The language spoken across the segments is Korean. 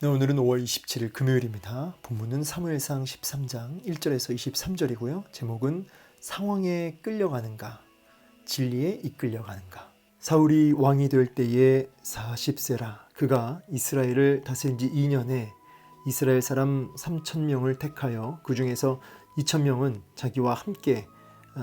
네, 오늘은 5월 27일 금요일입니다. 본문은 사무엘상 13장 1절에서 23절이고요. 제목은 상황에 끌려가는가, 진리에 이끌려가는가. 사울이 왕이 될 때에 40세라 그가 이스라엘을 다스린 지 2년에 이스라엘 사람 3,000명을 택하여 그 중에서 2,000명은 자기와 함께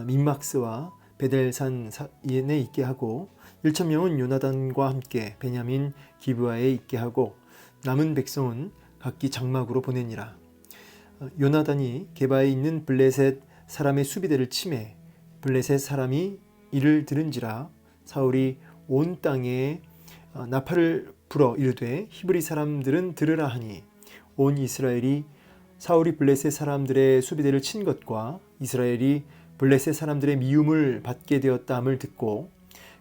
민막스와 베델산에 있게 하고 1,000명은 요나단과 함께 베냐민 기브아에 있게 하고 남은 백성은 각기 장막으로 보내니라. 요나단이 게바에 있는 블레셋 사람의 수비대를 치매 블레셋 사람이 이를 들은지라 사울이 온 땅에 나팔을 불어 이르되 히브리 사람들은 들으라 하니 온 이스라엘이 사울이 블레셋 사람들의 수비대를 친 것과 이스라엘이 블레셋 사람들의 미움을 받게 되었다 함을 듣고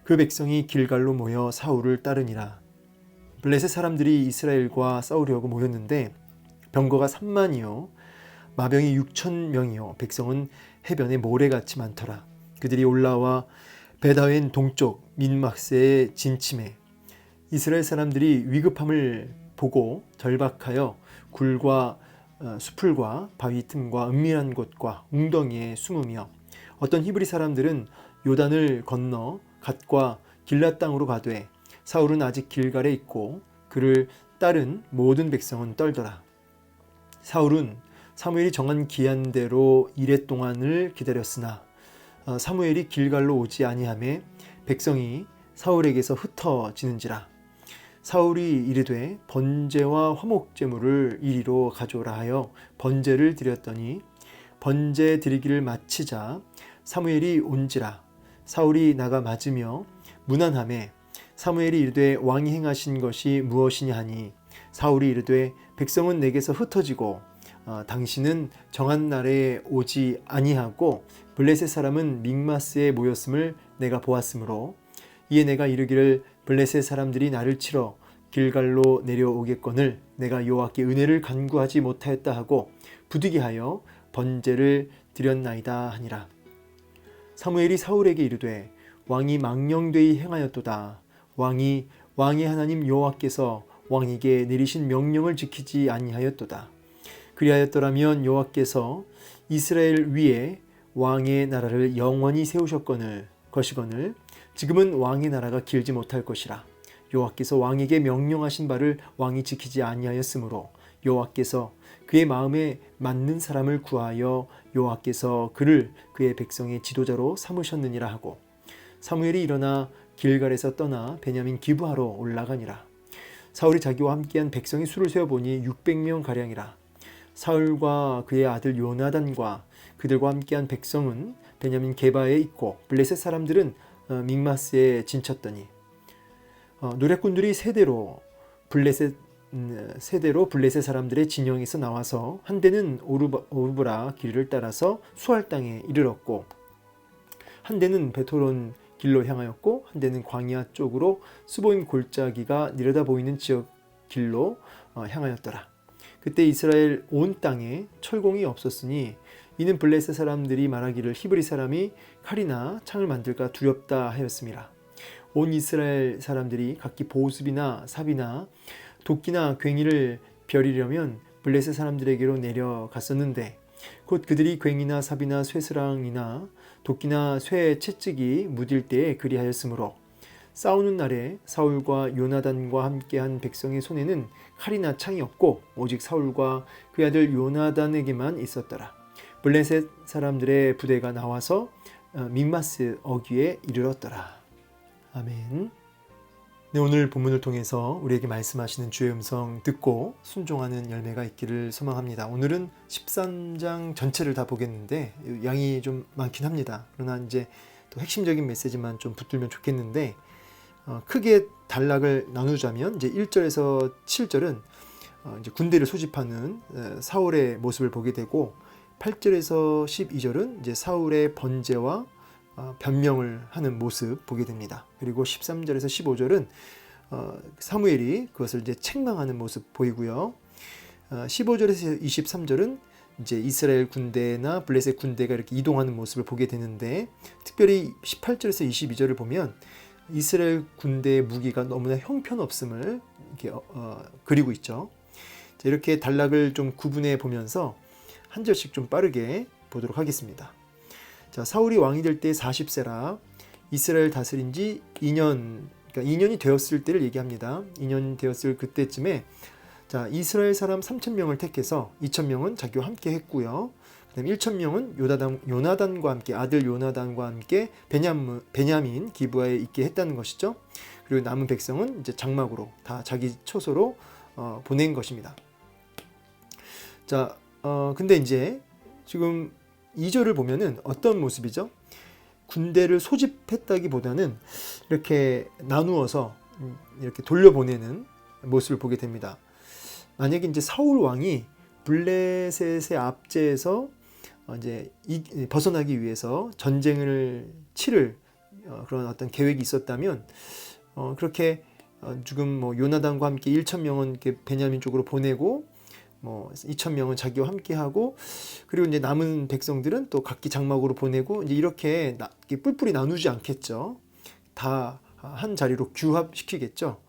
그 백성이 길갈로 모여 사울을 따르니라. 블레셋 사람들이 이스라엘과 싸우려고 모였는데 병거가 3만이요 마병이 6,000명이요 백성은 해변에 모래같이 많더라. 그들이 올라와 베다웬 동쪽 민막스에 진침해 이스라엘 사람들이 위급함을 보고 절박하여 굴과 수풀과 바위 틈과 은밀한 곳과 웅덩이에 숨으며 어떤 히브리 사람들은 요단을 건너 갓과 길랏 땅으로 가되 사울은 아직 길갈에 있고 그를 따른 모든 백성은 떨더라. 사울은 사무엘이 정한 기한대로 이레 동안을 기다렸으나 사무엘이 길갈로 오지 아니하매 백성이 사울에게서 흩어지는지라. 사울이 이르되 번제와 화목제물을 이리로 가져오라 하여 번제를 드렸더니 번제 드리기를 마치자 사무엘이 온지라. 사울이 나가 맞으며 문안하매 사무엘이 이르되 왕이 행하신 것이 무엇이냐 하니 사울이 이르되 백성은 내게서 흩어지고 당신은 정한 날에 오지 아니하고 블레셋 사람은 믹마스에 모였음을 내가 보았으므로 이에 내가 이르기를 블레셋 사람들이 나를 치러 길갈로 내려오겠거늘 내가 여호와께 은혜를 간구하지 못하였다 하고 부득이하여 번제를 드렸나이다 하니라. 사무엘이 사울에게 이르되 왕이 망령되이 행하였도다. 왕의 하나님 여호와께서 왕에게 내리신 명령을 지키지 아니하였도다. 그리하였더라면 여호와께서 이스라엘 위에 왕의 나라를 영원히 세우셨거늘 것이거늘 지금은 왕의 나라가 길지 못할 것이라. 여호와께서 왕에게 명령하신 바를 왕이 지키지 아니하였으므로 여호와께서 그의 마음에 맞는 사람을 구하여 여호와께서 그를 그의 백성의 지도자로 삼으셨느니라 하고 사무엘이 일어나 길갈에서 떠나 베냐민 기브아로 올라가니라. 사울이 자기와 함께한 백성의 수를 세어보니 600명 가량이라. 사울과 그의 아들 요나단과 그들과 함께한 백성은 베냐민 게바에 있고 블레셋 사람들은 믹마스에 진쳤더니 노략군들이 세대로 블레셋 사람들의 진영에서 나와서 한 대는 오르브라 길을 따라서 수알 땅에 이르렀고 한 대는 베토론 길로 향하였고 한 대는 광야 쪽으로 스보임 골짜기가 내려다 보이는 지역 길로 향하였더라. 그때 이스라엘 온 땅에 철공이 없었으니 이는 블레셋 사람들이 말하기를 히브리 사람이 칼이나 창을 만들까 두렵다 하였음이라. 온 이스라엘 사람들이 각기 보습이나 삽이나 도끼나 괭이를 벼리려면 블레셋 사람들에게로 내려갔었는데 곧 그들이 괭이나 삽이나 쇠스랑이나 도끼나 쇠 채찍이 무딜 때에 그리하였으므로 싸우는 날에 사울과 요나단과 함께한 백성의 손에는 칼이나 창이 없고 오직 사울과 그 아들 요나단에게만 있었더라. 블레셋 사람들의 부대가 나와서 믹마스 어귀에 이르렀더라. 아멘. 네, 오늘 본문을 통해서 우리에게 말씀하시는 주의 음성 듣고 순종하는 열매가 있기를 소망합니다. 오늘은 13장 전체를 다 보겠는데 양이 좀 많긴 합니다. 그러나 이제 또 핵심적인 메시지만 좀 붙들면 좋겠는데 크게 단락을 나누자면 이제 1절에서 7절은 이제 군대를 소집하는 사울의 모습을 보게 되고 8절에서 12절은 이제 사울의 번제와 변명을 하는 모습 보게 됩니다. 그리고 13절에서 15절은 사무엘이 그것을 이제 책망하는 모습 보이고요. 15절에서 23절은 이제 이스라엘 군대나 블레셋 군대가 이렇게 이동하는 모습을 보게 되는데 특별히 18절에서 22절을 보면 이스라엘 군대의 무기가 너무나 형편없음을 이렇게 그리고 있죠. 자, 이렇게 단락을 좀 구분해 보면서 한 절씩 좀 빠르게 보도록 하겠습니다. 자, 사울이 왕이 될 때 40세라 이스라엘 다스린 지 2년, 그러니까 2년이 되었을 때를 얘기합니다. 2년 되었을 그때쯤에 자, 이스라엘 사람 3,000명을 택해서 2,000명은 자기와 함께 했고요. 그다음에 1,000명은 요나단과 함께, 아들 요나단과 함께 베냐민 기브아에 있게 했다는 것이죠. 그리고 남은 백성은 이제 장막으로 다 자기 처소로 보낸 것입니다. 자, 근데 이제 지금 2절을 보면은 어떤 모습이죠? 군대를 소집했다기보다는 이렇게 나누어서 이렇게 돌려보내는 모습을 보게 됩니다. 만약에 이제 사울 왕이 블레셋의 압제에서 이제 벗어나기 위해서 전쟁을 치를 그런 어떤 계획이 있었다면 그렇게 지금 뭐 요나단과 함께 1,000명은 이렇게 베냐민 쪽으로 보내고 뭐 2,000명은 자기와 함께 하고 그리고 이제 남은 백성들은 또 각기 장막으로 보내고 이제 이렇게 뿔뿔이 나누지 않겠죠. 다 한 자리로 규합시키겠죠.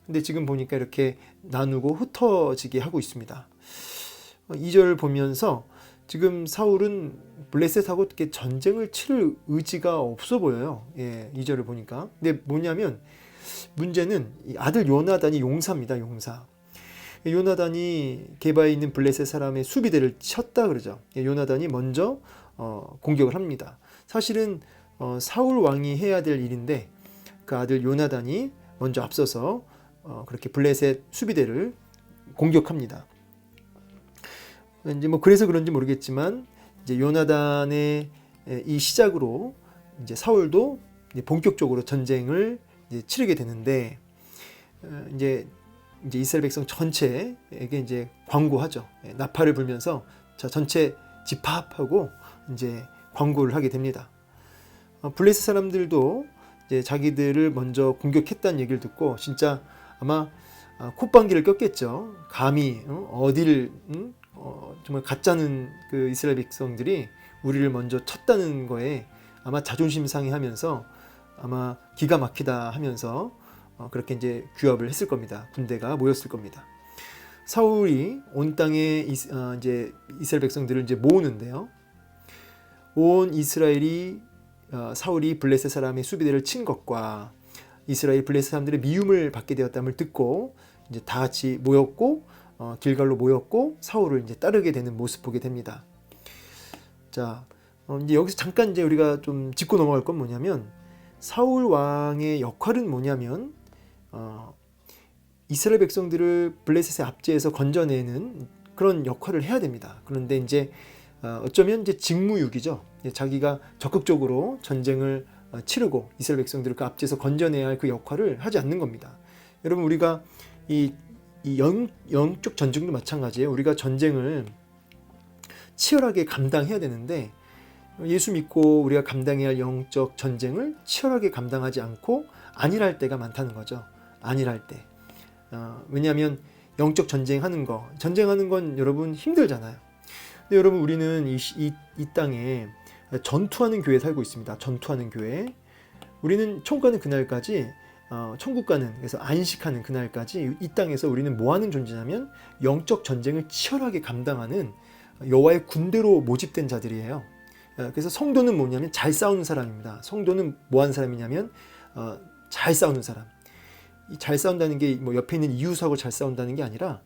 근데 지금 보니까 이렇게 나누고 흩어지게 하고 있습니다. 2절 보면서 지금 사울은 블레셋하고 이렇게 전쟁을 치를 의지가 없어 보여요. 예, 2절을 보니까. 근데 뭐냐면 문제는 아들 요나단이 용사입니다. 용사. 요나단이 게바에 있는 블레셋 사람의 수비대를 쳤다 그러죠. 요나단이 먼저 공격을 합니다. 사실은 사울 왕이 해야 될 일인데 그 아들 요나단이 먼저 앞서서 그렇게 블레셋 수비대를 공격합니다. 이제 뭐 그래서 그런지 모르겠지만 이제 요나단의 이 시작으로 이제 사울도 이제 본격적으로 전쟁을 이제 치르게 되는데 이제 이스라엘 백성 전체에게 이제 광고하죠. 나팔을 불면서 자 전체 집합하고 이제 광고를 하게 됩니다. 블레셋 사람들도 이제 자기들을 먼저 공격했다는 얘기를 듣고 진짜 아마 콧방귀를 꼈겠죠. 감히 어디를 정말 가짜는 그 이스라엘 백성들이 우리를 먼저 쳤다는 거에 아마 자존심 상해하면서 아마 기가 막히다 하면서 그렇게 이제 규합을 했을 겁니다. 군대가 모였을 겁니다. 사울이 온 땅에 이제 이스라엘 백성들을 이제 모으는데요. 온 이스라엘이 사울이 블레셋 사람의 수비대를 친 것과 이스라엘 블레셋 사람들의 미움을 받게 되었다는 듣고 이제 다 같이 모였고 길갈로 모였고 사울을 이제 따르게 되는 모습 보게 됩니다. 자, 이제 여기서 잠깐 이제 우리가 좀 짚고 넘어갈 건 뭐냐면 사울 왕의 역할은 뭐냐면 이스라엘 백성들을 블레셋의 압제에서 건져내는 그런 역할을 해야 됩니다. 그런데 이제 어쩌면 이제 직무유기죠. 자기가 적극적으로 전쟁을 치르고 이스라엘 백성들을 그 압제에서 건져내야 할 그 역할을 하지 않는 겁니다. 여러분 우리가 이 영적 전쟁도 마찬가지예요. 우리가 전쟁을 치열하게 감당해야 되는데 예수 믿고 우리가 감당해야 할 영적 전쟁을 치열하게 감당하지 않고 안일할 때가 많다는 거죠. 안일할 때. 왜냐하면 영적 전쟁하는 건 여러분 힘들잖아요. 근데 여러분 우리는 이 땅에 전투하는 교회에 살고 있습니다. 전투하는 교회. 우리는 천국 가는 그날까지 천국 가는 그래서 안식하는 그날까지 이 땅에서 우리는 뭐 하는 존재냐면 영적 전쟁을 치열하게 감당하는 여호와의 군대로 모집된 자들이에요. 그래서 성도는 뭐냐면 잘 싸우는 사람입니다. 성도는 뭐 하는 사람이냐면 잘 싸우는 사람. 잘 싸운다는 게 뭐 옆에 있는 이웃하고 잘 싸운다는 게 아니라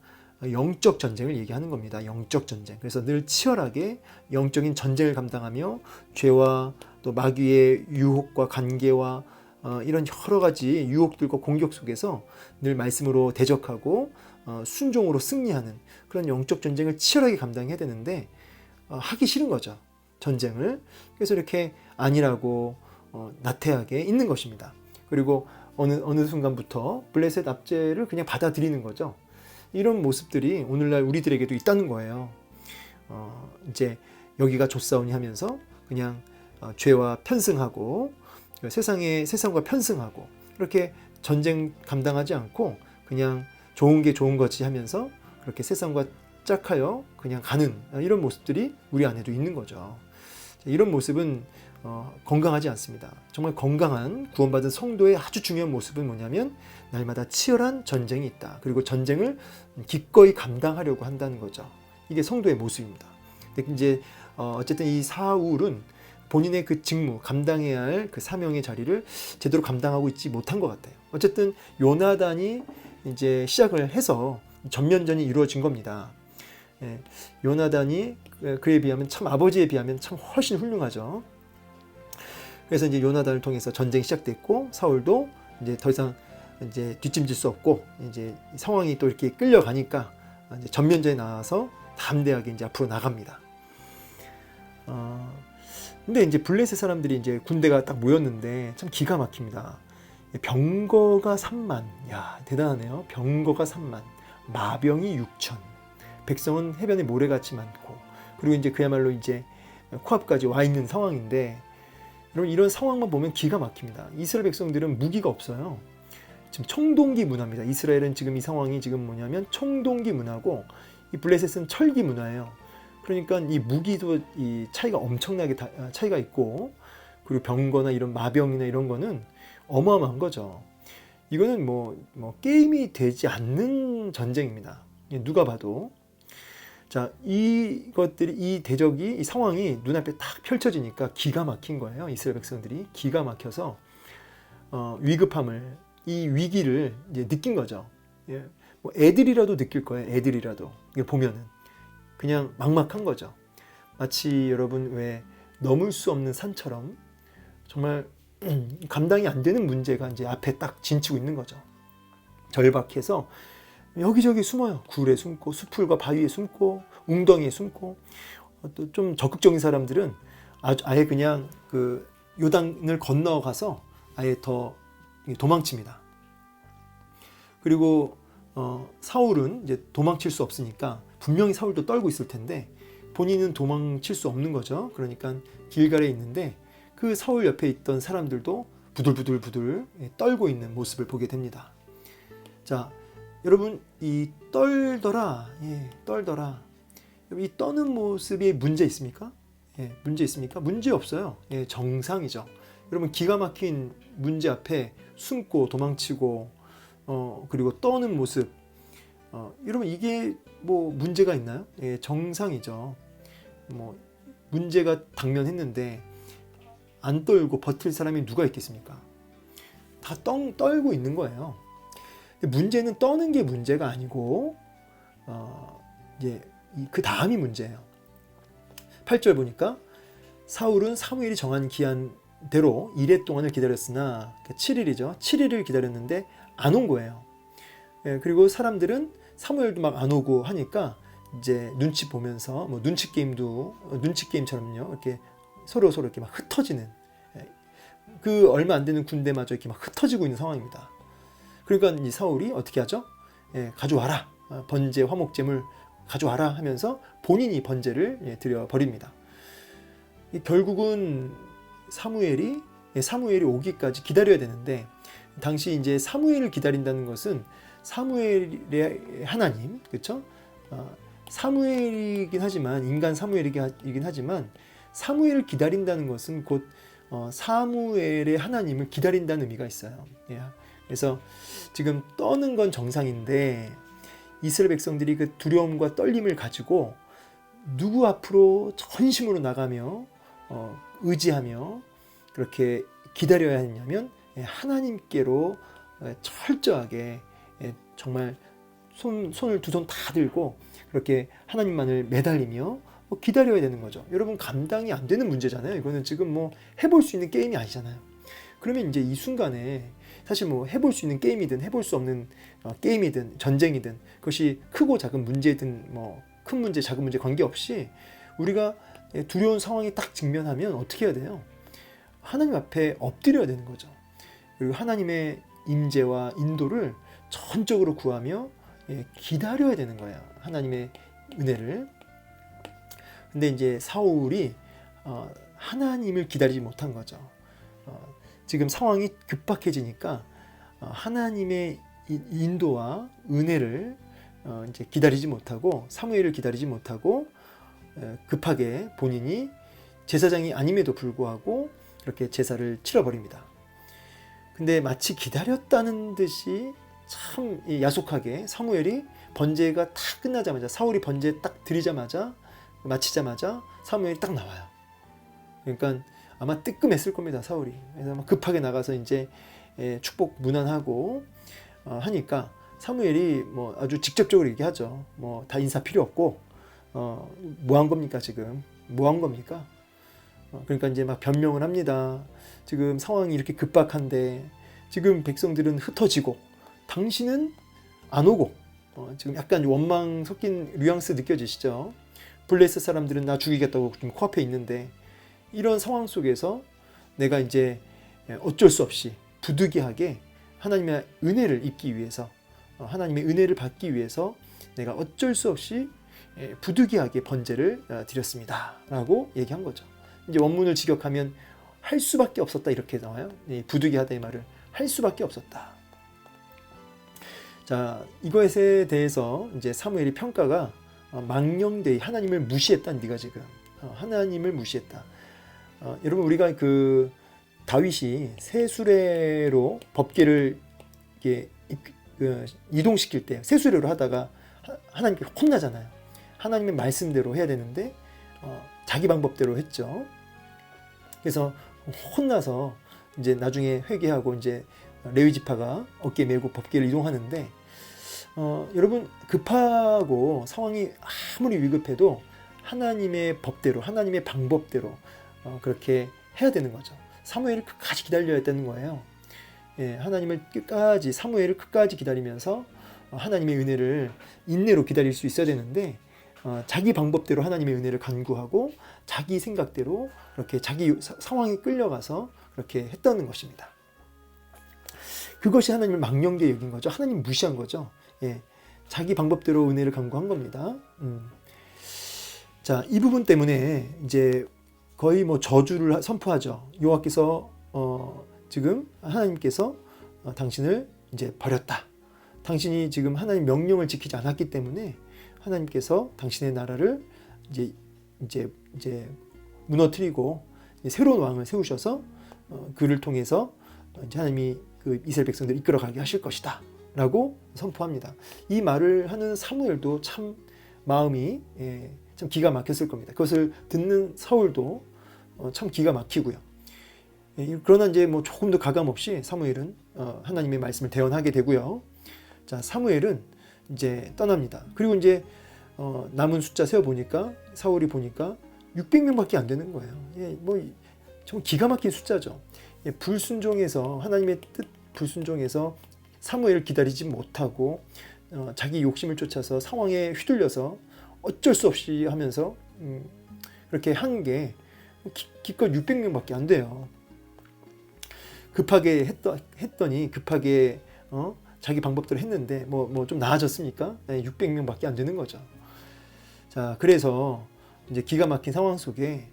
영적 전쟁을 얘기하는 겁니다. 영적 전쟁. 그래서 늘 치열하게 영적인 전쟁을 감당하며 죄와 또 마귀의 유혹과 관계와 이런 여러 가지 유혹들과 공격 속에서 늘 말씀으로 대적하고 순종으로 승리하는 그런 영적 전쟁을 치열하게 감당해야 되는데 하기 싫은 거죠. 전쟁을. 그래서 이렇게 안일하고 나태하게 있는 것입니다. 그리고 어느 순간부터 블레셋 압제를 그냥 받아들이는 거죠. 이런 모습들이 오늘날 우리들에게도 있다는 거예요. 이제 여기가 좋사오니 하면서 그냥 죄와 편승하고 세상과 편승하고 이렇게 전쟁 감당하지 않고 그냥 좋은 게 좋은 거지 하면서 그렇게 세상과 짝하여 그냥 가는 이런 모습들이 우리 안에도 있는 거죠. 이런 모습은 건강하지 않습니다. 정말 건강한 구원받은 성도의 아주 중요한 모습은 뭐냐면 날마다 치열한 전쟁이 있다. 그리고 전쟁을 기꺼이 감당하려고 한다는 거죠. 이게 성도의 모습입니다. 근데 이제 어쨌든 이 사울은 본인의 그 직무, 감당해야 할 그 사명의 자리를 제대로 감당하고 있지 못한 것 같아요. 어쨌든 요나단이 이제 시작을 해서 전면전이 이루어진 겁니다. 예, 요나단이 그에 비하면 참 아버지에 비하면 참 훨씬 훌륭하죠. 그래서 이제 요나단을 통해서 전쟁이 시작됐고 사울도 이제 더 이상 이제 뒷짐질 수 없고 이제 상황이 또 이렇게 끌려가니까 이제 전면전에 나와서 담대하게 이제 앞으로 나갑니다. 근데 이제 블레셋 사람들이 이제 군대가 딱 모였는데 참 기가 막힙니다. 병거가 3만, 야 대단하네요. 병거가 3만, 마병이 6천, 백성은 해변에 모래같이 많고, 그리고 이제 그야말로 이제 코앞까지 와 있는 상황인데, 여러분 이런 상황만 보면 기가 막힙니다. 이스라엘 백성들은 무기가 없어요. 지금 총동기 문화입니다. 이스라엘은 지금 이 상황이 지금 뭐냐면 총동기 문화고, 이 블레셋은 철기 문화예요. 그러니까 이 무기도 이 차이가 엄청나게 차이가 있고, 그리고 병거나 이런 마병이나 이런 거는 어마어마한 거죠. 이거는 뭐 게임이 되지 않는 전쟁입니다. 누가 봐도. 자, 이것들이, 이 대적이, 이 상황이 눈앞에 딱 펼쳐지니까 기가 막힌 거예요. 이스라엘 백성들이 기가 막혀서 위급함을, 이 위기를 이제 느낀 거죠. 예, 뭐 애들이라도 느낄 거예요. 애들이라도. 이게 보면은 그냥 막막한 거죠. 마치 여러분 왜 넘을 수 없는 산처럼 정말 감당이 안 되는 문제가 이제 앞에 딱 진치고 있는 거죠. 절박해서 여기저기 숨어요. 굴에 숨고, 수풀과 바위에 숨고, 웅덩이에 숨고. 또 좀 적극적인 사람들은 아예 그냥 그 요단을 건너가서 아예 더 도망칩니다. 그리고 사울은 이제 도망칠 수 없으니까 분명히 사울도 떨고 있을 텐데 본인은 도망칠 수 없는 거죠. 그러니까 길갈에 있는데 그 사울 옆에 있던 사람들도 부들부들 떨고 있는 모습을 보게 됩니다. 자, 여러분 이 떨더라, 떨더라. 이 떠는 모습에 문제 있습니까? 문제 있습니까? 문제 없어요. 정상이죠. 여러분 기가 막힌 문제 앞에 숨고 도망치고 그리고 떠는 모습, 여러분 이게 뭐 문제가 있나요? 정상이죠. 뭐 문제가 당면했는데 안 떨고 버틸 사람이 누가 있겠습니까? 다 떨고 있는 거예요. 근데 문제는 떠는 게 문제가 아니고 이제 그 다음이 문제예요. 8절 보니까 사울은 사무엘이 정한 기한대로 이레 동안을 기다렸으나 7일이죠. 7일을 기다렸는데 안 온 거예요. 그리고 사람들은 사무엘도 막 안 오고 하니까 이제 눈치 보면서 뭐 눈치 게임처럼요. 이렇게 서로 이렇게 막 흩어지는, 그 얼마 안 되는 군대마저 이렇게 막 흩어지고 있는 상황입니다. 그러니까 이 사울이 어떻게 하죠? 가져와라, 번제 화목제물 가져와라 하면서 본인이 번제를 드려 버립니다. 결국은 사무엘이 오기까지 기다려야 되는데, 당시 이제 사무엘을 기다린다는 것은 사무엘의 하나님, 그렇죠? 사무엘이긴 하지만, 인간 사무엘이긴 하지만 사무엘을 기다린다는 것은 곧 사무엘의 하나님을 기다린다는 의미가 있어요. 그래서 지금 떠는 건 정상인데 이스라엘 백성들이 그 두려움과 떨림을 가지고 누구 앞으로 전심으로 나가며 의지하며 그렇게 기다려야 했냐면 하나님께로 철저하게 정말 손을 두 손 다 들고 그렇게 하나님만을 매달리며 기다려야 되는 거죠. 여러분 감당이 안 되는 문제잖아요. 이거는 지금 뭐 해볼 수 있는 게임이 아니잖아요. 그러면 이제 이 순간에 사실 뭐 해볼 수 있는 게임이든 해볼 수 없는 게임이든 전쟁이든 그것이 크고 작은 문제든 뭐 큰 문제 작은 문제 관계없이 우리가 두려운 상황에 딱 직면하면 어떻게 해야 돼요? 하나님 앞에 엎드려야 되는 거죠. 그리고 하나님의 임재와 인도를 전적으로 구하며 기다려야 되는 거예요. 하나님의 은혜를. 근데 이제 사울이 하나님을 기다리지 못한 거죠. 지금 상황이 급박해지니까 하나님의 인도와 은혜를 이제 기다리지 못하고 사무엘을 기다리지 못하고 급하게 본인이 제사장이 아님에도 불구하고 이렇게 제사를 치러버립니다. 근데 마치 기다렸다는 듯이 참 야속하게 사무엘이 번제가 다 끝나자마자, 사울이 번제 딱 드리자마자, 마치자마자 사무엘이 딱 나와요. 그러니까 아마 뜨끔했을 겁니다, 사울이. 그래서 급하게 나가서 이제 축복 문안하고 하니까 사무엘이 뭐 아주 직접적으로 얘기하죠. 뭐 다 인사 필요 없고 뭐 한 겁니까 지금? 뭐 한 겁니까? 그러니까 이제 막 변명을 합니다. 지금 상황이 이렇게 급박한데 지금 백성들은 흩어지고 당신은 안 오고 지금 약간 원망 섞인 뉘앙스 느껴지시죠? 블레셋 사람들은 나 죽이겠다고 지금 코앞에 있는데 이런 상황 속에서 내가 이제 어쩔 수 없이 부득이하게 하나님의 은혜를 입기 위해서, 하나님의 은혜를 받기 위해서 내가 어쩔 수 없이 부득이하게 번제를 드렸습니다 라고 얘기한 거죠. 이제 원문을 직역하면 할 수밖에 없었다 이렇게 나와요. 부득이하다 이 말을 할 수밖에 없었다. 자, 이것에 대해서 이제 사무엘이 평가가 망령되이 하나님을 무시했다. 네가 지금 하나님을 무시했다. 여러분 우리가 그 다윗이 새 수레로 법궤를 이렇게 이동시킬 때 새 수레로 하다가 하나님께 혼나잖아요. 하나님의 말씀대로 해야 되는데 자기 방법대로 했죠. 그래서 혼나서 이제 나중에 회개하고 이제 레위 지파가 어깨에 메고 법궤를 이동하는데 여러분 급하고 상황이 아무리 위급해도 하나님의 법대로, 하나님의 방법대로 그렇게 해야 되는 거죠. 사무엘을 끝까지 기다려야 되는 거예요. 하나님을 끝까지, 사무엘을 끝까지 기다리면서 하나님의 은혜를 인내로 기다릴 수 있어야 되는데 자기 방법대로 하나님의 은혜를 간구하고 자기 생각대로 그렇게 자기 상황에 끌려가서 그렇게 했다는 것입니다. 그것이 하나님을 망령되이 여긴 거죠. 하나님 무시한 거죠. 자기 방법대로 은혜를 간구한 겁니다. 자, 이 부분 때문에 이제 거의 뭐 저주를 선포하죠. 여호와께서 지금 하나님께서 당신을 이제 버렸다. 당신이 지금 하나님 명령을 지키지 않았기 때문에 하나님께서 당신의 나라를 이제 무너뜨리고 새로운 왕을 세우셔서 그를 통해서 이제 하나님이 그 이스라엘 백성들을 이끌어가게 하실 것이다 라고 선포합니다. 이 말을 하는 사무엘도 참 마음이 참 기가 막혔을 겁니다. 그것을 듣는 사울도 참 기가 막히고요. 그러나 이제 뭐 조금 더 가감 없이 사무엘은 하나님의 말씀을 대언하게 되고요. 자, 사무엘은 이제 떠납니다. 그리고 이제 남은 숫자 세어 보니까 사울이 보니까 600명밖에 안 되는 거예요. 뭐 정말 기가 막힌 숫자죠. 불순종해서 하나님의 뜻 불순종해서 사무엘을 기다리지 못하고 자기 욕심을 쫓아서 상황에 휘둘려서 어쩔 수 없이 하면서 그렇게 한 게 기껏 600명밖에 안 돼요. 급하게 했더니 급하게 자기 방법대로 했는데 뭐 좀 나아졌습니까? 600명밖에 안 되는 거죠. 자, 그래서 이제 기가 막힌 상황 속에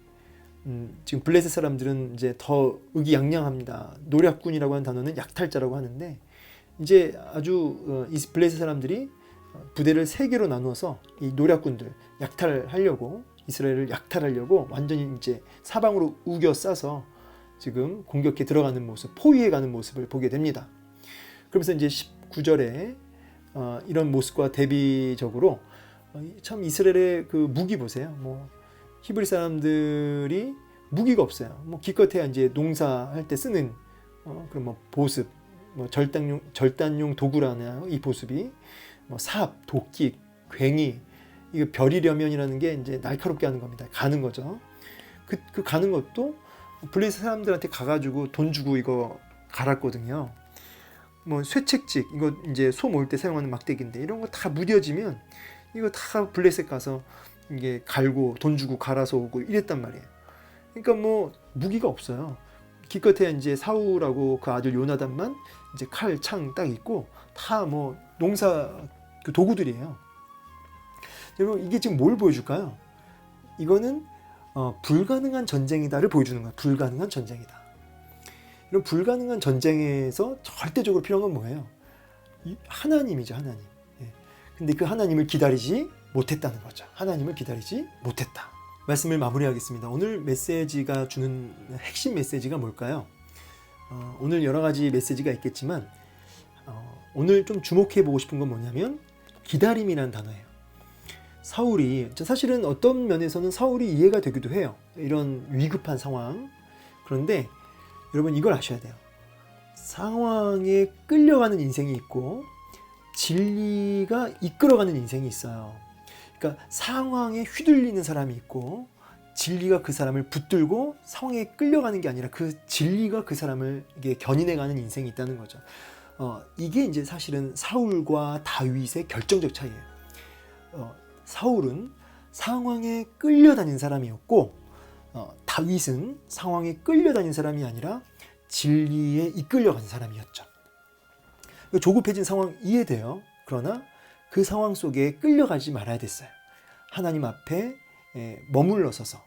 지금 블레셋 사람들은 이제 더 의기양양합니다. 노략군이라고 하는 단어는 약탈자라고 하는데 이제 아주 이 블레셋 사람들이 부대를 3개로 나누어서 이 노략군들 약탈하려고, 이스라엘을 약탈하려고 완전히 이제 사방으로 우겨 싸서 지금 공격해 들어가는 모습, 포위해 가는 모습을 보게 됩니다. 그러면서 이제 19절에 이런 모습과 대비적으로 참 이스라엘의 그 무기 보세요. 뭐 히브리 사람들이 무기가 없어요. 뭐 기껏해야 이제 농사할 때 쓰는 그런 뭐 보습, 뭐 절단용 도구라는 이 보습이 뭐 삽, 도끼, 괭이, 이거 벼리려면이라는 게 이제 날카롭게 하는 겁니다. 가는 거죠. 그 가는 것도 블레셋 사람들한테 가가지고 돈 주고 이거 갈았거든요. 뭐 쇠책직, 이거 이제 소 모을 때 사용하는 막대기인데 이런 거 다 무뎌지면 이거 다 블레셋 가서 이게 갈고 돈 주고 갈아서 오고 이랬단 말이에요. 그러니까 뭐 무기가 없어요. 기껏해야 이제 사울하고 그 아들 요나단만 이제 칼, 창 딱 있고 다 뭐 농사 그 도구들이에요. 여러분 이게 지금 뭘 보여줄까요? 이거는 불가능한 전쟁이다를 보여주는 거야. 불가능한 전쟁이다. 이런 불가능한 전쟁에서 절대적으로 필요한 건 뭐예요? 하나님이죠, 하나님. 근데 그 하나님을 기다리지 못했다는 거죠. 하나님을 기다리지 못했다. 말씀을 마무리하겠습니다. 오늘 메시지가 주는 핵심 메시지가 뭘까요? 오늘 여러 가지 메시지가 있겠지만 오늘 좀 주목해 보고 싶은 건 뭐냐면 기다림이라는 단어예요. 사울이 사실은 어떤 면에서는 사울이 이해가 되기도 해요. 이런 위급한 상황. 그런데 여러분 이걸 아셔야 돼요. 상황에 끌려가는 인생이 있고 진리가 이끌어가는 인생이 있어요. 그러니까 상황에 휘둘리는 사람이 있고 진리가 그 사람을 붙들고 상황에 끌려가는 게 아니라 그 진리가 그 사람을 이게 견인해가는 인생이 있다는 거죠. 이게 이제 사실은 사울과 다윗의 결정적 차이예요. 사울은 상황에 끌려다닌 사람이었고 다윗은 상황에 끌려다닌 사람이 아니라 진리에 이끌려간 사람이었죠. 조급해진 상황 이해돼요. 그러나 그 상황 속에 끌려가지 말아야 됐어요. 하나님 앞에 머물러 서서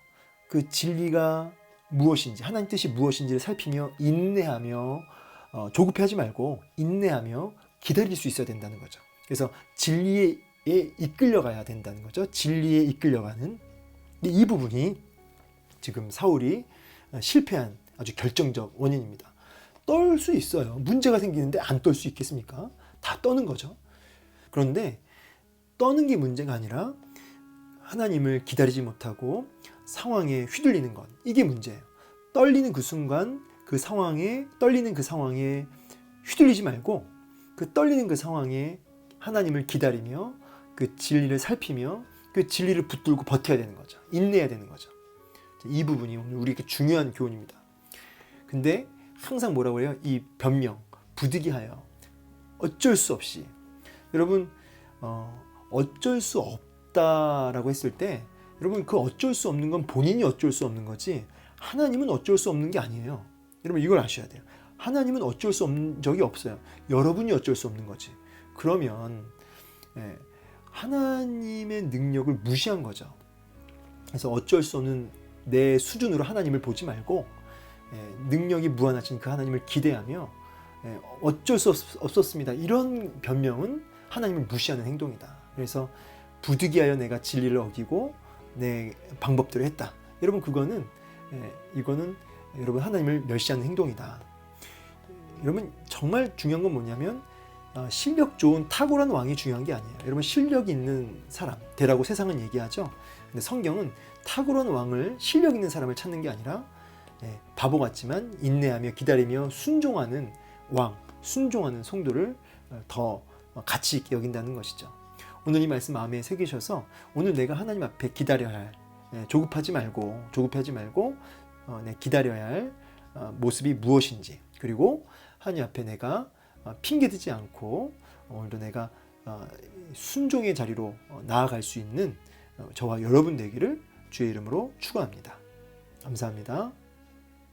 그 진리가 무엇인지, 하나님 뜻이 무엇인지를 살피며 인내하며 조급해하지 말고 인내하며 기다릴 수 있어야 된다는 거죠. 그래서 진리에 이끌려가야 된다는 거죠. 진리에 이끌려가는. 이 부분이 지금 사울이 실패한 아주 결정적 원인입니다. 떨 수 있어요. 문제가 생기는데 안 떨 수 있겠습니까? 다 떠는 거죠. 그런데 떠는 게 문제가 아니라 하나님을 기다리지 못하고 상황에 휘둘리는 것, 이게 문제예요. 떨리는 그 순간 떨리는 그 상황에 휘둘리지 말고 그 떨리는 그 상황에 하나님을 기다리며 그 진리를 살피며 그 진리를 붙들고 버텨야 되는 거죠. 인내해야 되는 거죠. 이 부분이 오늘 우리에게 중요한 교훈입니다. 근데 항상 뭐라고 해요? 이 변명, 부득이하여 어쩔 수 없이. 여러분 어쩔 수 없다라고 했을 때 여러분 그 어쩔 수 없는 건 본인이 어쩔 수 없는 거지 하나님은 어쩔 수 없는 게 아니에요. 여러분 이걸 아셔야 돼요. 하나님은 어쩔 수 없는 적이 없어요. 여러분이 어쩔 수 없는 거지. 그러면 하나님의 능력을 무시한 거죠. 그래서 어쩔 수 없는 내 수준으로 하나님을 보지 말고 능력이 무한하신 그 하나님을 기대하며 어쩔 수 없었습니다. 이런 변명은 하나님을 무시하는 행동이다. 그래서 부득이하여 내가 진리를 어기고 내 방법대로 했다. 여러분 이거는 여러분 하나님을 멸시하는 행동이다. 여러분 정말 중요한 건 뭐냐면 실력 좋은 탁월한 왕이 중요한 게 아니에요. 여러분 실력 있는 사람 되라고 세상은 얘기하죠. 근데 성경은 탁월한 왕을 실력 있는 사람을 찾는 게 아니라 바보 같지만 인내하며 기다리며 순종하는 왕, 순종하는 성도를 더 가치 있게 여긴다는 것이죠. 오늘 이 말씀 마음에 새기셔서 오늘 내가 하나님 앞에 기다려야 할 조급하지 말고 기다려야 할 모습이 무엇인지, 그리고 하나님 앞에 내가 핑계대지 않고 오늘도 내가 순종의 자리로 나아갈 수 있는 저와 여러분 되기를 주의 이름으로 축원합니다. 감사합니다.